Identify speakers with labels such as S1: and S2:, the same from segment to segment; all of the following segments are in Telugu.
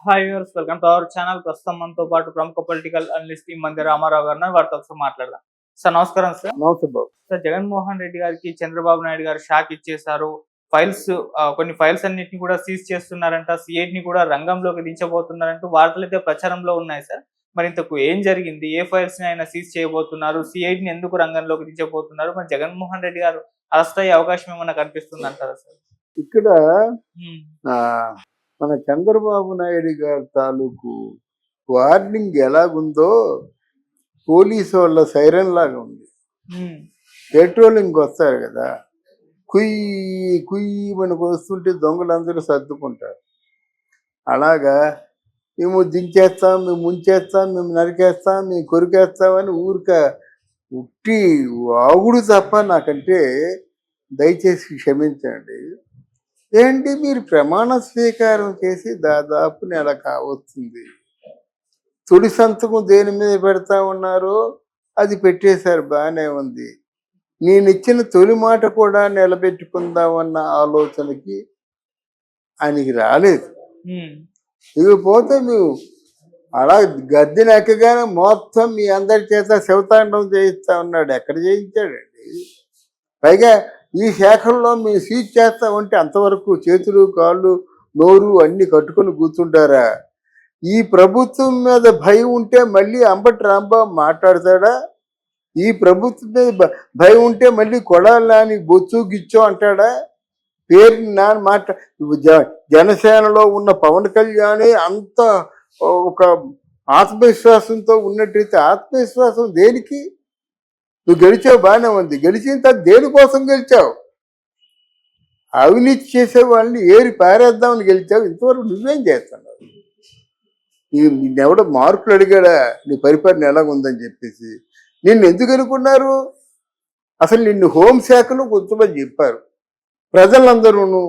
S1: Hi viewers, welcome to our channel. ప్రస్తుతం మనతో పాటు ప్రముఖ పొలిటికల్ అనలిస్ట్ ఈ మంది రామారావు గారు వారితో ఒకసారి మాట్లాడదాం. సార్ నమస్కారం. సార్
S2: నమస్తే బాబు.
S1: సార్, జగన్మోహన్ రెడ్డి గారికి చంద్రబాబు నాయుడు గారు షాక్ ఇచ్చేశారు. ఫైల్స్ కొన్ని ఫైల్స్ అన్నిటిని కూడా సీజ్ చేస్తున్నారంట, సిఐడిని కూడా రంగంలోకి దించబోతున్నారంటూ వార్తలు అయితే ప్రచారంలో ఉన్నాయి. సార్, మరి ఇంతకు ఏం జరిగింది? ఏ ఫైల్స్ ని ఆయన సీజ్ చేయబోతున్నారు? సిఐడిని ఎందుకు రంగంలోకి దించబోతున్నారు? మరి జగన్మోహన్ రెడ్డి గారు అరెస్ట్ అయ్యే అవకాశం ఏమన్నా కనిపిస్తుంది అంటారా సార్?
S2: ఇక్కడ మన చంద్రబాబు నాయుడు గారి తాలూకు వార్నింగ్ ఎలాగుందో పోలీసు వాళ్ళ సైరన్ లాగా ఉంది. పెట్రోలింగ్ వస్తారు కదా, కుయ్యి కుయ్యి మనకు వస్తుంటే దొంగలందరూ సర్దుకుంటారు. అలాగా మేము దించేస్తాం, మేము ముంచేస్తాం, మేము నరికేస్తాం, మేము కొరికేస్తామని ఊరిక ఉట్టి వాగుడు తప్ప నాకంటే దయచేసి క్షమించండి. ఏంటి, మీరు ప్రమాణ స్వీకారం చేసి దాదాపు నెల కావస్తుంది. తొలి సంతకం దేని మీద పెడతా ఉన్నారో అది పెట్టేశారు, బాగానే ఉంది. నేను ఇచ్చిన తొలి మాట కూడా నిలబెట్టుకుందామన్న ఆలోచనకి ఆయనకి రాలేదు. ఇకపోతే మేము అలా గద్దెని ఎక్కగానే మొత్తం మీ అందరి చేత శివతాండవం చేయిస్తా ఉన్నాడు. ఎక్కడ చేయించాడండి? పైగా ఈ శాఖల్లో మేము సీజ్ చేస్తామంటే అంతవరకు చేతులు కాళ్ళు నోరు అన్ని కట్టుకొని కూర్చుంటారా? ఈ ప్రభుత్వం మీద భయం ఉంటే మళ్ళీ అంబటి రాంబాబు మాట్లాడతాడా? ఈ ప్రభుత్వం మీద భయం ఉంటే మళ్ళీ కొడాలి నాని బొచ్చు గిచ్చో అంటాడా? పేరు నాని జనసేనలో ఉన్న పవన్ కళ్యాణ్ అంత ఒక ఆత్మవిశ్వాసంతో ఉన్నట్టయితే ఆత్మవిశ్వాసం దేనికి? నువ్వు గెలిచావు, బాగానే ఉంది. గెలిచిన తర్వాత దేనికోసం గెలిచావు? అవినీతి చేసే వాళ్ళని ఏరి పారేద్దామని గెలిచావు. ఇంతవరకు నువ్వేం చేస్తున్నావు? నిన్నెవడో మార్కులు అడిగాడా నీ పరిపాలన ఎలాగుందని చెప్పేసి? నిన్ను ఎందుకు అనుకున్నారు? అసలు నిన్ను హోంశాఖలో కొంతమంది చెప్పారు ప్రజలందరూ.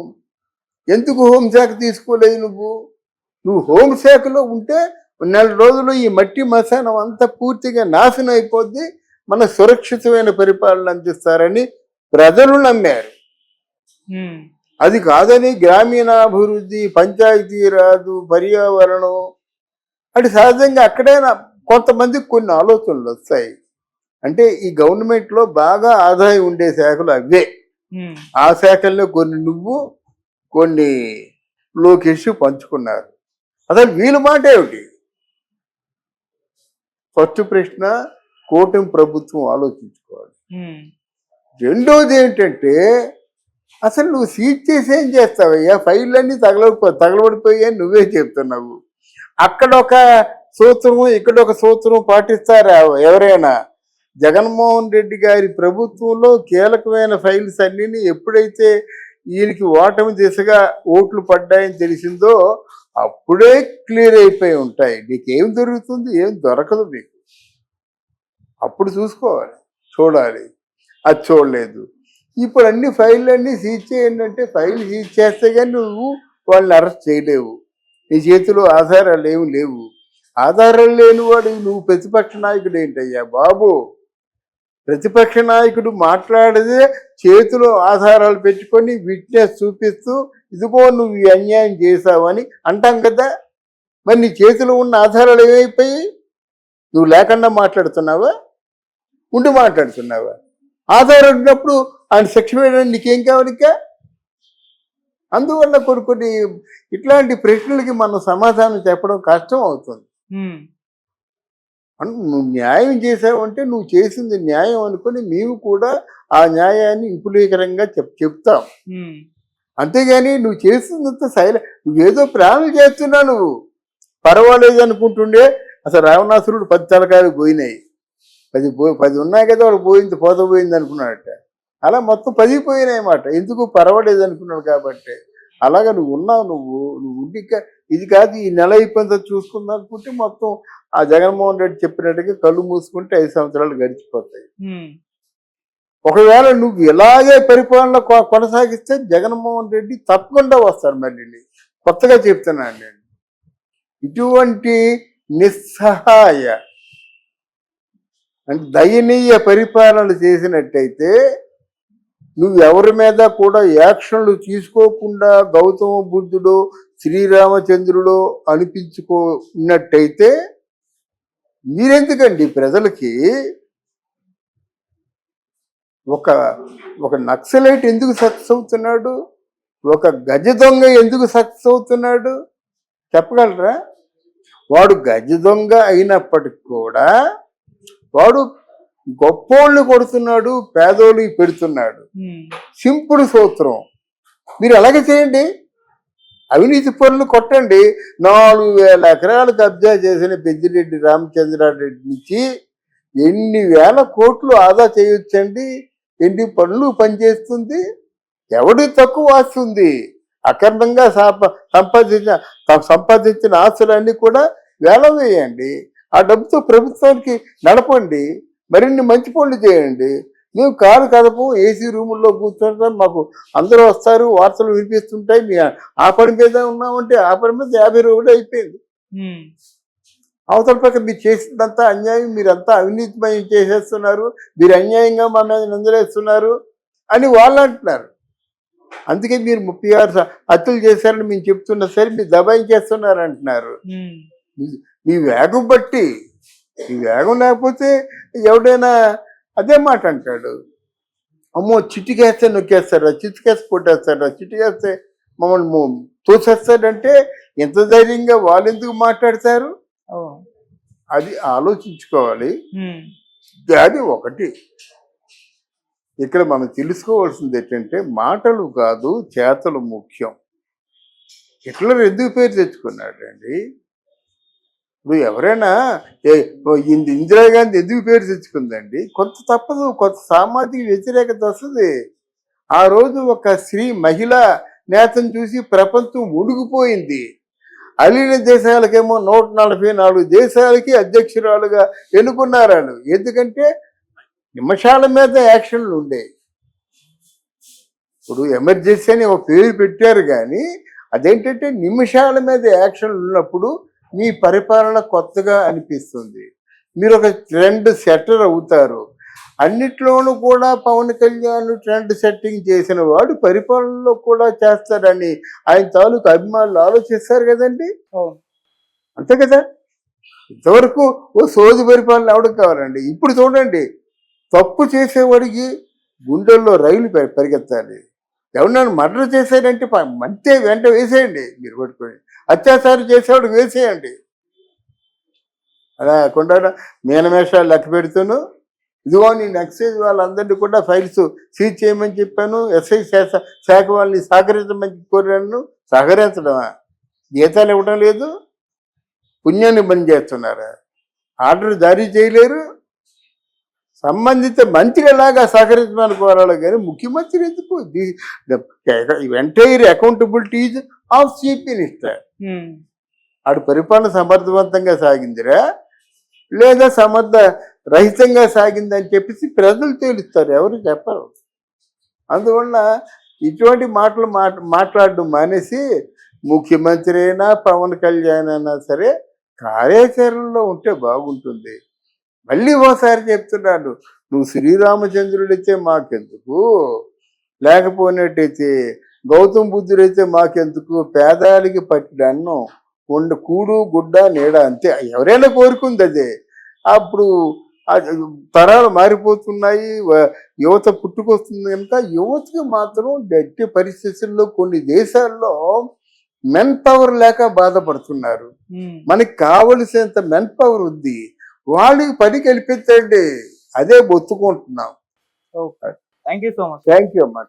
S2: ఎందుకు హోంశాఖ తీసుకోలేదు? నువ్వు హోంశాఖలో ఉంటే నెల రోజులు ఈ మట్టి మశానం అంతా పూర్తిగా నాశనం అయిపోద్ది, మన సురక్షితమైన పరిపాలన అందిస్తారని ప్రజలు నమ్మారు. అది కాదని గ్రామీణాభివృద్ధి, పంచాయతీరాజు, పర్యావరణం అంటే సహజంగా అక్కడైనా కొంతమందికి కొన్ని ఆలోచనలు వస్తాయి. అంటే ఈ గవర్నమెంట్లో బాగా ఆదాయం ఉండే శాఖలు అవే. ఆ శాఖల్లో కొన్ని నువ్వు, కొన్ని లోకేష్ పంచుకున్నారు. అసలు వీళ్ళ మాట ఏమిటి? ఫస్ట్ ప్రశ్న కూటమి ప్రభుత్వం ఆలోచించుకోవాలి. రెండోది ఏంటంటే, అసలు నువ్వు సీజ్ చేసి ఏం చేస్తావయ్యా? ఫైళ్ళన్నీ తగలబడిపోయాయని నువ్వే చెప్తున్నావు. అక్కడొక సూత్రము, ఇక్కడొక సూత్రం పాటిస్తారా ఎవరైనా? జగన్మోహన్ రెడ్డి గారి ప్రభుత్వంలో కీలకమైన ఫైల్స్ అన్నీ ఎప్పుడైతే ఈయనకి ఓటమి దిశగా ఓట్లు పడ్డాయని తెలిసిందో అప్పుడే క్లియర్ అయిపోయి ఉంటాయి. నీకేం దొరుకుతుంది? ఏం దొరకదు నీకు. అప్పుడు చూడాలి. అది చూడలేదు. ఇప్పుడు అన్ని ఫైళ్ళన్నీ సీజ్ చేయండి అంటే ఫైల్ సీజ్ చేస్తే కానీ నువ్వు వాళ్ళని అరెస్ట్ చేయలేవు. నీ చేతిలో ఆధారాలు ఏమి లేవు. ఆధారాలు లేనివాడు నువ్వు ప్రతిపక్ష నాయకుడు ఏంటయ్యా బాబు? ప్రతిపక్ష నాయకుడు మాట్లాడితే చేతిలో ఆధారాలు పెట్టుకొని విట్నెస్ చూపిస్తూ ఇదిగో నువ్వు ఈ అన్యాయం చేశావని అంటాం కదా. మరి నీ చేతిలో ఉన్న ఆధారాలు ఏమైపోయాయి? నువ్వు లేకుండా మాట్లాడుతున్నావా, ఉండి మాట్లాడుతున్నావా? ఆధారం ఉన్నప్పుడు ఆయన శిక్ష వేయడానికి నీకేం కావాలి? అందువల్ల కొన్ని ఇట్లాంటి ప్రశ్నలకి మనం సమాధానం చెప్పడం కష్టం అవుతుంది. నువ్వు న్యాయం చేసావంటే నువ్వు చేసింది న్యాయం అనుకుని మేము కూడా ఆ న్యాయాన్ని విపులీకరంగా చెప్తాం. అంతేగాని నువ్వు చేసిందంతా నువ్వేదో ప్రాణాలు చేస్తున్నావు. నువ్వు పర్వాలేదు అనుకుంటుండే అసలు రావణాసురుడు 10 తలకాయలు పోయినాయి. 10 ఉన్నాయి కదా, వాడు పోయింది అనుకున్నాడట. అలా మొత్తం 10 పోయినాయి అన్నమాట. ఎందుకు పర్వాలేదు అనుకున్నాడు కాబట్టి. అలాగా నువ్వు ఉన్నావు. నువ్వు ఉండి ఇది కాదు ఈ నెల అయిపోయిందో చూసుకుందాం అనుకుంటే మొత్తం ఆ జగన్మోహన్ రెడ్డి చెప్పినట్టుగా కళ్ళు మూసుకుంటే 5 సంవత్సరాలు గడిచిపోతాయి. ఒకవేళ నువ్వు ఇలాగే పరిపాలన కొనసాగిస్తే జగన్మోహన్ రెడ్డి తప్పకుండా వస్తాడు. మళ్ళీ కొత్తగా చెప్తున్నాను నేను, ఇటువంటి నిస్సహాయ అంటే దయనీయ పరిపాలన చేసినట్టయితే నువ్వు ఎవరి మీద కూడా యాక్షన్లు తీసుకోకుండా గౌతమ బుద్ధుడు శ్రీరామచంద్రుడు అనిపించుకున్నట్టయితే మీరెందుకండి ప్రజలకి ఒక ఒక నక్సలైట్ ఎందుకు సక్సెస్ అవుతున్నాడు, ఒక గజ దొంగ ఎందుకు సక్సెస్ అవుతున్నాడు చెప్పగలరా? వాడు గజ దొంగ అయినప్పటికి కూడా వాడు గొప్పోళ్ళు కొడుతున్నాడు, పేదోళ్ళకి పెడుతున్నాడు. సింపుల్ సూత్రం. మీరు అలాగే చేయండి. అవినీతి పనులు కొట్టండి. 4,000 ఎకరాలు కబ్జా చేసిన పెద్దిరెడ్డి రామచంద్రారెడ్డి నుంచి ఎన్ని వేల కోట్లు ఆదా చేయొచ్చండి. ఎన్ని పనులు పనిచేస్తుంది. ఎవడి తక్కువ వస్తుంది. అక్రమంగా సంపాదించిన ఆస్తులన్నీ కూడా వేలం వేయండి. ఆ డబ్బుతో ప్రభుత్వానికి నడపండి. మరిన్ని మంచి పనులు చేయండి. మేము కారు కదపం, ఏసీ రూముల్లో కూర్చుంటాం, మాకు అందరూ వస్తారు, వార్తలు వినిపిస్తుంటాయి. మీ ఆ పని మీద ఉన్నామంటే ఆ పని మీద 50 రూపాయలు అయిపోయింది. అవతల పక్క మీరు చేసిందంతా అన్యాయం, మీరంతా అవినీతిమయం చేసేస్తున్నారు, మీరు అన్యాయంగా మా మీద నిందలేస్తున్నారు అని వాళ్ళు అంటున్నారు. అందుకే మీరు 36 హత్యలు చేశారని మేము చెప్తున్నా సరే మీరు దబాయించేస్తున్నారు అంటున్నారు. మీ వేగం బట్టి, ఈ వేగం లేకపోతే ఎవడైనా అదే మాట అంటాడు. అమ్మో చిటికేస్తే నొక్కేస్తారా, చిటికేస్తే కొట్టేస్తారా, చిటికేస్తే మమ్మల్ని తోసేస్తాడంటే ఎంత ధైర్యంగా వాళ్ళు ఎందుకు మాట్లాడతారు? అది ఆలోచించుకోవాలి. అది ఒకటి. ఇక్కడ మనం తెలుసుకోవాల్సింది ఏంటంటే మాటలు కాదు చేతలు ముఖ్యం. హిట్లర్ ఎందుకు పేరు తెచ్చుకున్నాడండి? ఇప్పుడు ఎవరైనా ఇందిరాగాంధీ ఎందుకు పేరు తెచ్చుకుందండి? కొంత తప్పదు, కొంత సామాజిక వ్యతిరేకత వస్తుంది. ఆ రోజు ఒక స్త్రీ మహిళా నేతను చూసి ప్రపంచం ఉడిగిపోయింది. అలీన దేశాలకేమో 144 దేశాలకి అధ్యక్షురాలుగా ఎన్నుకున్నారు. ఎందుకంటే నిమిషాల మీద యాక్షన్లు ఉండే. ఇప్పుడు ఎమర్జెన్సీ అని ఒక పేరు పెట్టారు, కానీ అదేంటంటే నిమిషాల మీద యాక్షన్లు ఉన్నప్పుడు మీ పరిపాలన కొత్తగా అనిపిస్తుంది. మీరు ఒక ట్రెండ్ సెట్టర్ అవుతారు. అన్నిట్లోనూ కూడా పవన్ కళ్యాణ్ ట్రెండ్ సెట్టింగ్ చేసిన వాడు పరిపాలనలో కూడా చేస్తాడని ఆయన తాలూకు అభిమానులు ఆలోచిస్తారు కదండి. అంతే కదా. ఇంతవరకు ఓ సోది పరిపాలన ఎవరికి కావాలండి? ఇప్పుడు చూడండి, తప్పు చేసేవాడికి గుండెల్లో రైలు పరిగెత్తాలి. ఎవరన్నా మర్డర్ చేశాడంటే మంతే వెంట వేసేయండి, మీరు పట్టుకొని. అత్యాచారం చేసేవాడికి వేసేయండి. అలా కాకుండా మీనమేషాలు లెక్క పెడుతూను ఇదిగో నేను ఎక్సైజ్ వాళ్ళందరినీ కూడా ఫైల్స్ సీజ్ చేయమని చెప్పాను, ఎస్ఐ శాఖ వాళ్ళని సహకరించమని కోరాను. సహకరించడమా? జీతాలు ఇవ్వడం లేదు, పుణ్యాన్ని బంద్ చేస్తున్నారా? ఆర్డర్ జారీ చేయలేరు. సంబంధిత మంత్రి ఎలాగా సహకరించమని కోరాలి, కానీ ముఖ్యమంత్రి ఎందుకు? Entire accountability of chief minister. ఆడు పరిపాలన సమర్థవంతంగా సాగిందిరా లేదా సమర్థ రహితంగా సాగిందని చెప్పేసి ప్రజలు తేలుస్తారు, ఎవరు చెప్పరు. అందువల్ల ఇటువంటి మాటలు మాట్లాడడం మానేసి ముఖ్యమంత్రి అయినా పవన్ కళ్యాణ్ అయినా సరే కార్యాచరణలో ఉంటే బాగుంటుంది. మళ్ళీ ఓసారి చెప్తున్నాడు, నువ్వు శ్రీరామచంద్రుడైతే మాకెందుకు, లేకపోయినట్టయితే గౌతమ్ బుద్ధుడైతే మాకెందుకు, పేదాలకి పట్టిన అన్నం కూడు గుడ్డ నీడ అంతే. ఎవరైనా కోరుకుంది అదే. అప్పుడు తరాలు మారిపోతున్నాయి, యువత పుట్టుకొస్తుంది కనుక యువతకి మాత్రం గట్టి పరిస్థితుల్లో కొన్ని దేశాల్లో మెన్ పవర్ లేక బాధపడుతున్నారు. మనకి కావలసినంత మెన్ పవర్ ఉంది, వాళ్ళకి పని కల్పించండి. అదే బొత్తుకుంటున్నాం.
S1: Thank you so much.
S2: Thank you అమ్మా.